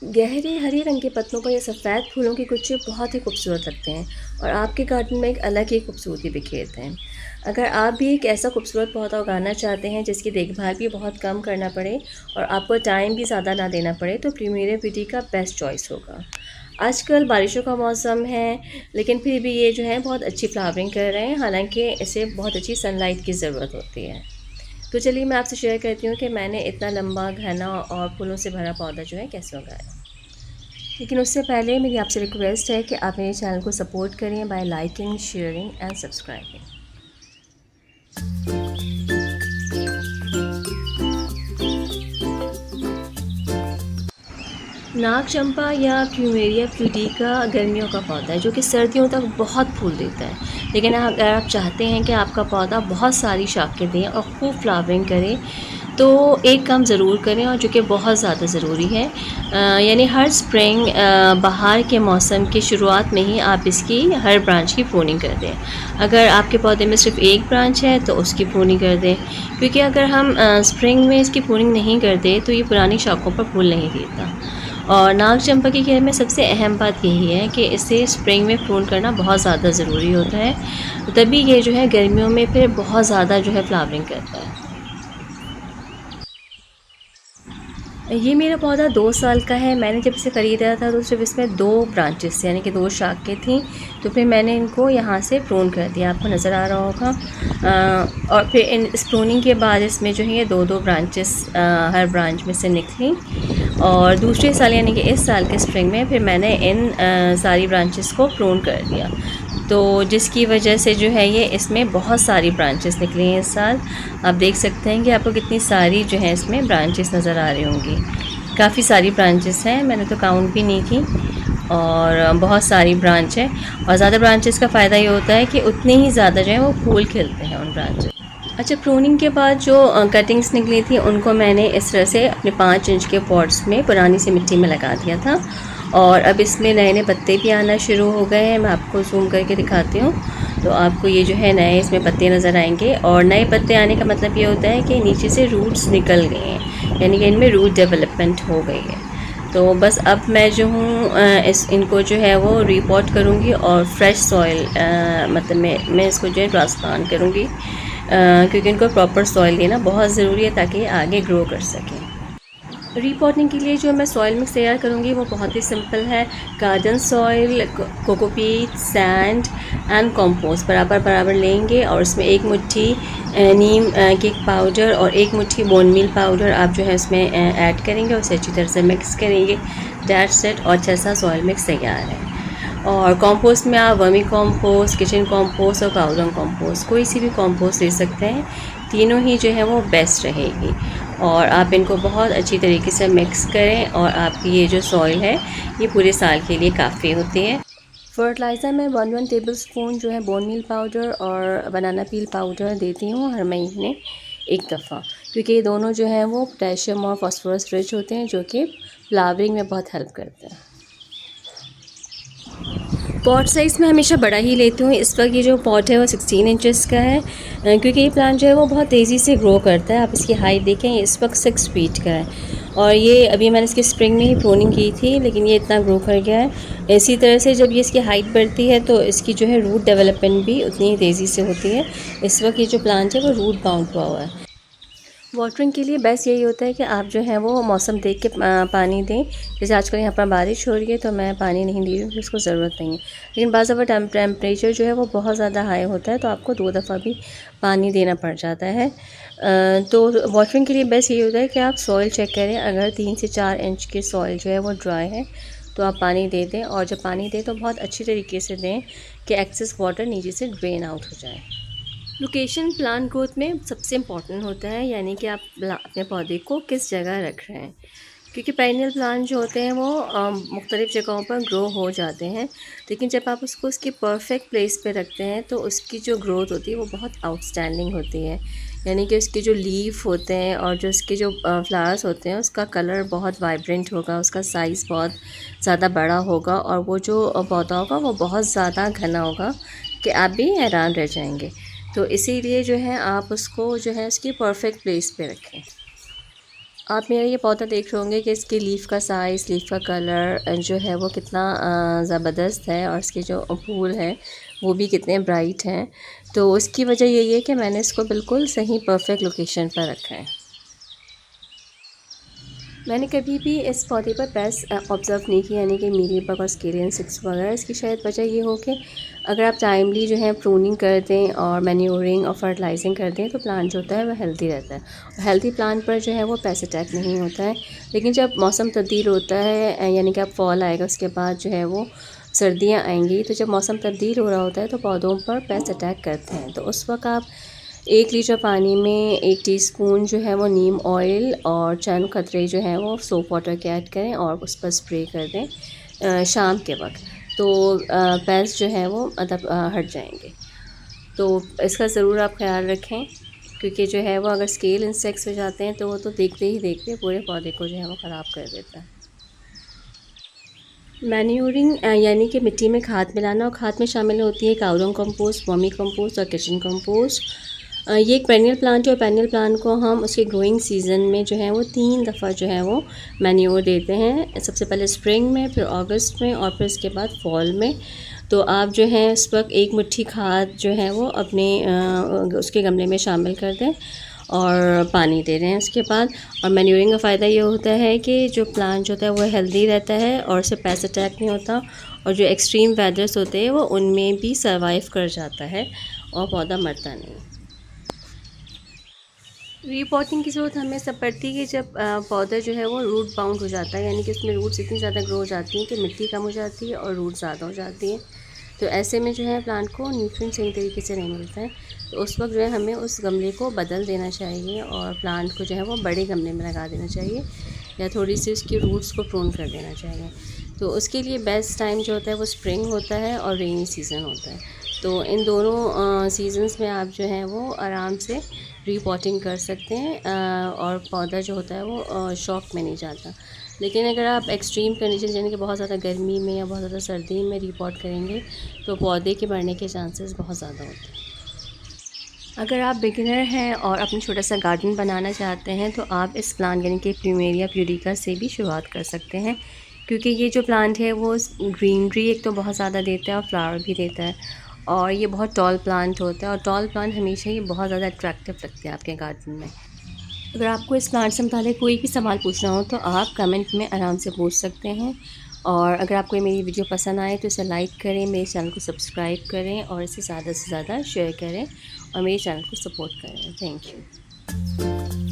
गहरे हरे रंग के पत्तों पर ये सफ़ेद फूलों के गुच्छे बहुत ही खूबसूरत लगते हैं और आपके गार्डन में एक अलग ही खूबसूरती बिखेरते हैं। अगर आप भी एक ऐसा खूबसूरत पौधा उगाना चाहते हैं जिसकी देखभाल भी बहुत कम करना पड़े और आपको टाइम भी ज़्यादा ना देना पड़े, तो प्लूमेरिया ब्यूटी का बेस्ट चॉइस होगा। आजकल बारिशों का मौसम है, लेकिन फिर भी ये जो है बहुत अच्छी फ्लावरिंग कर रहे हैं, हालांकि इसे बहुत अच्छी सनलाइट की ज़रूरत होती है। तो चलिए मैं आपसे शेयर करती हूँ कि मैंने इतना लंबा, घना और फूलों से भरा पौधा जो है कैसे उगाया। लेकिन उससे पहले मेरी आपसे रिक्वेस्ट है कि आप मेरे चैनल को सपोर्ट करें by liking, sharing and subscribing. नाग चंपा या प्लूमेरिया प्यूडिका गर्मियों का पौधा है जो कि सर्दियों तक बहुत फूल देता है। लेकिन अगर आप चाहते हैं कि आपका पौधा बहुत सारी शाखें दें और खूब फ्लावरिंग करे, तो एक काम ज़रूर करें और जो कि बहुत ज़्यादा ज़रूरी है, यानी हर स्प्रिंग बाहर के मौसम की शुरुआत में ही आप इसकी हर ब्रांच की प्रूनिंग कर दें। अगर आपके पौधे में सिर्फ एक ब्रांच है तो उसकी प्रूनिंग कर दें, क्योंकि अगर हम स्प्रिंग में इसकी प्रूनिंग नहीं करते तो ये पुरानी शाखों पर फूल नहीं देता। और नाग चंपा की केयर में सबसे अहम बात यही है कि इसे स्प्रिंग में प्रून करना बहुत ज़्यादा ज़रूरी होता है, तभी ये जो है गर्मियों में फिर बहुत ज़्यादा जो है फ्लावरिंग करता है। ये मेरा पौधा 2 साल का है। मैंने जब इसे ख़रीदा था तो सिर्फ इसमें 2 ब्रांचेस यानी कि 2 शाखें थीं, तो फिर मैंने इनको यहाँ से प्रून कर दिया, आपको नज़र आ रहा होगा। और फिर इस प्रूनिंग के बाद इसमें जो है ये 2-2 ब्रांचेस हर ब्रांच में से निकली। और दूसरे साल यानी कि इस साल के स्प्रिंग में फिर मैंने इन सारी ब्रांचेस को प्रून कर दिया, तो जिसकी वजह से जो है ये इसमें बहुत सारी ब्रांचेस निकली हैं इस साल। आप देख सकते हैं कि आपको कितनी सारी जो है इसमें ब्रांचेस नज़र आ रही होंगी। काफ़ी सारी ब्रांचेस हैं, मैंने तो काउंट भी नहीं की, और बहुत सारी ब्रांच है। और ज़्यादा ब्रांचेस का फ़ायदा ये होता है कि उतने ही ज़्यादा जो है वो फूल खिलते हैं उन ब्रांचेस। अच्छा, प्रूनिंग के बाद जो कटिंग्स निकली थी उनको मैंने इस तरह से अपने 5 इंच के पॉट्स में पुरानी सी मिट्टी में लगा दिया था, और अब इसमें नए नए पत्ते भी आना शुरू हो गए हैं। मैं आपको जूम करके दिखाती हूँ, तो आपको ये जो है नए इसमें पत्ते नज़र आएंगे। और नए पत्ते आने का मतलब ये होता है कि नीचे से रूट्स निकल गए हैं, यानी कि इनमें रूट डेवलपमेंट हो गई है। तो बस अब मैं जो हूँ इनको जो है वो रीपॉट करूँगी और फ्रेश सॉइल मतलब मैं इसको जो है ट्रांसप्लांट करूँगी, क्योंकि इनको प्रॉपर सॉइल देना बहुत ज़रूरी है ताकि ये आगे ग्रो कर सकें। रीपॉटिंग के लिए जो मैं सॉइल मिक्स तैयार करूँगी वो बहुत ही सिंपल है। Garden soil, cocopeat, sand and compost बराबर बराबर लेंगे, और उसमें 1 मुट्ठी नीम केक पाउडर और 1 मुट्ठी बोन मील पाउडर आप जो है उसमें ऐड करेंगे और उसे अच्छी तरह से मिक्स करेंगे। दैट्स इट, और अच्छा सा सॉइल मिक्स तैयार है। और कंपोस्ट में आप वर्मी कंपोस्ट, किचन कंपोस्ट और काउडंग कंपोस्ट, कोई सी भी कंपोस्ट ले सकते हैं, तीनों ही जो है वो बेस्ट रहेगी। और आप इनको बहुत अच्छी तरीके से मिक्स करें, और आपकी ये जो सॉइल है ये पूरे साल के लिए काफ़ी होती है। फर्टिलाइज़र में 1 टेबल स्पून जो है बोन मील पाउडर और बनाना पील पाउडर देती हूँ हर महीने एक दफ़ा, क्योंकि ये दोनों जो हैं वो पोटेशियम और फास्फोरस रिच होते हैं, जो कि फ्लावरिंग में बहुत हेल्प करते हैं। पॉट साइज़ मैं हमेशा बड़ा ही लेती हूँ। इस वक्त ये जो पॉट है वो 16 इंचेस का है, क्योंकि ये प्लांट जो है वो बहुत तेज़ी से ग्रो करता है। आप इसकी हाइट देखें, इस वक्त 6 फीट का है, और ये अभी मैंने इसकी स्प्रिंग में ही प्रूनिंग की थी, लेकिन ये इतना ग्रो कर गया है। इसी तरह से जब ये इसकी हाइट बढ़ती है तो इसकी जो है रूट डेवलपमेंट भी उतनी ही तेज़ी से होती है। इस वक्त ये जो प्लांट है वो रूट बाउंड हुआ है। वाटरिंग के लिए बेस्ट यही होता है कि आप जो है वो मौसम देख के पानी दें। जैसे आजकल यहाँ पर बारिश हो रही है तो मैं पानी नहीं दे रही हूँ, उसको ज़रूरत नहीं है। लेकिन बाज़ दफ़ा टेम्परेचर जो है वो बहुत ज़्यादा हाई होता है, तो आपको 2 दफ़ा भी पानी देना पड़ जाता है। तो वाटरिंग के लिए बेस्ट यही होता है कि आप सॉइल चेक करें। अगर 3 से 4 इंच की सॉइल जो है वो ड्राई है तो आप पानी दे दें, और जब पानी दें तो बहुत अच्छी तरीके से दें कि एक्सेस वाटर नीचे से ड्रेन आउट हो जाए। लोकेशन प्लांट ग्रोथ में सबसे इम्पॉर्टेंट होता है, यानी कि आप अपने पौधे को किस जगह रख रहे हैं, क्योंकि पेरिनियल प्लांट जो होते हैं वो मुख्तलिफ़ जगहों पर ग्रो हो जाते हैं, लेकिन जब आप उसको उसकी परफेक्ट प्लेस पे रखते हैं तो उसकी जो ग्रोथ होती है वो बहुत आउटस्टैंडिंग होती है। यानी कि उसके जो लीफ होते हैं और जो उसके जो फ्लावर्स होते हैं उसका कलर बहुत वाइब्रेंट होगा, उसका साइज़ बहुत ज़्यादा बड़ा होगा, और वो जो पौधा होगा वो बहुत ज़्यादा घना होगा कि आप भी हैरान रह जाएंगे। तो इसीलिए जो है आप उसको जो है उसकी परफेक्ट प्लेस पे रखें। आप मेरा ये पौधा देख रहे होंगे कि इसके लीफ का साइज़, लीफ का कलर जो है वो कितना ज़बरदस्त है, और इसके जो फूल हैं वो भी कितने ब्राइट हैं। तो उसकी वजह यही है कि मैंने इसको बिल्कुल सही परफेक्ट लोकेशन पर रखा है। मैंने कभी भी इस पौधे पर पेस्ट ऑब्ज़र्व नहीं किया, यानी कि मीलीबग और स्केलियन इंसेक्ट्स वगैरह। इसकी शायद वजह ये हो कि अगर आप टाइमली जो है प्रूनिंग कर दें और मैन्योरिंग और फर्टिलाइजिंग कर दें तो प्लांट जो होता है वह हेल्दी रहता है, और हेल्दी प्लांट पर जो है वो पेस्ट अटैक नहीं होता है। लेकिन जब मौसम तब्दील होता है, यानी कि अब फॉल आएगा, उसके बाद जो है वो सर्दियाँ आएंगी, तो जब मौसम तब्दील हो रहा होता है तो पौधों पर पेस्ट अटैक करते हैं। तो उस वक्त आप 1 लीटर पानी में 1 टीस्पून जो है वो नीम ऑयल और चंद कतरे जो है वो सोप वाटर के ऐड करें और उस पर स्प्रे कर दें शाम के वक्त। तो पेस्ट जो है वो मतलब हट जाएंगे। तो इसका ज़रूर आप ख्याल रखें, क्योंकि जो है वो अगर स्केल इंसेक्ट्स हो जाते हैं तो वो तो देखते ही देखते पूरे पौधे को जो है वो ख़राब कर देता है। मैन्योरिंग यानी कि मिट्टी में खाद मिलाना, और खाद में शामिल होती है काउडंग कंपोस्ट, वर्मी कंपोस्ट और किचन कंपोस्ट। ये एक पेrennial प्लांट है, और पेrennial प्लांट को हम उसके ग्रोइंग सीज़न में जो है वो 3 दफ़ा जो है वो मैन्योर देते हैं। सबसे पहले स्प्रिंग में, फिर अगस्त में, और फिर इसके बाद फॉल में। तो आप जो है इस वक्त 1 मुट्ठी खाद जो है वो अपने उसके गमले में शामिल कर दें और पानी दे रहे हैं उसके बाद। और मैन्योरिंग का फ़ायदा ये होता है कि जो प्लांट जो होता है वो हेल्दी रहता है और उसे पेस्ट अटैक नहीं होता, और जो एक्सट्रीम वेदर्स होते हैं वो उनमें भी सर्वाइव कर जाता है और पौधा मरता नहीं। रीपॉटिंग की ज़रूरत हमें सब पड़ती है कि जब पौधा जो है वो रूट बाउंड हो जाता है, यानी कि उसमें रूट्स इतनी ज़्यादा ग्रो हो जाती हैं कि मिट्टी कम हो जाती है और रूट ज़्यादा हो जाती है। तो ऐसे में जो है प्लांट को न्यूट्रिएंट सही तरीके से नहीं मिलता है। तो उस वक्त जो है हमें उस गमले को बदल देना चाहिए और प्लांट को जो है वो बड़े गमले में लगा देना चाहिए, या थोड़ी सी उसकी रूट्स को प्रून कर देना चाहिए। तो उसके लिए बेस्ट टाइम जो होता है वो स्प्रिंग होता है और रेनी सीज़न होता है। तो इन दोनों सीज़न्स में आप जो है वो आराम से रीपॉटिंग कर सकते हैं, और पौधा जो होता है वो शॉक में नहीं जाता। लेकिन अगर आप एक्सट्रीम कंडीशन, यानी कि बहुत ज़्यादा गर्मी में या बहुत ज़्यादा सर्दी में रीपॉट करेंगे तो पौधे के मरने के चांसेस बहुत ज़्यादा होते हैं। अगर आप बिगिनर हैं और अपना छोटा सा गार्डन बनाना चाहते हैं तो आप इस प्लांट यानी कि प्लूमेरिया प्यूरिका से भी शुरुआत कर सकते हैं, क्योंकि ये जो प्लांट है वो ग्रीनरी एक तो बहुत ज़्यादा देता है और फ्लावर भी देता है, और ये बहुत टॉल प्लांट होता है, और टॉल प्लांट हमेशा ही बहुत ज़्यादा अट्रैक्टिव लगते हैं आपके गार्डन में। अगर आपको इस प्लांट से मुताल्लिक़ कोई भी सवाल पूछना हो तो आप कमेंट में आराम से पूछ सकते हैं, और अगर आपको मेरी वीडियो पसंद आए तो इसे लाइक करें, मेरे चैनल को सब्सक्राइब करें और इसे ज़्यादा से ज़्यादा शेयर करें और मेरे चैनल को सपोर्ट करें। Thank you.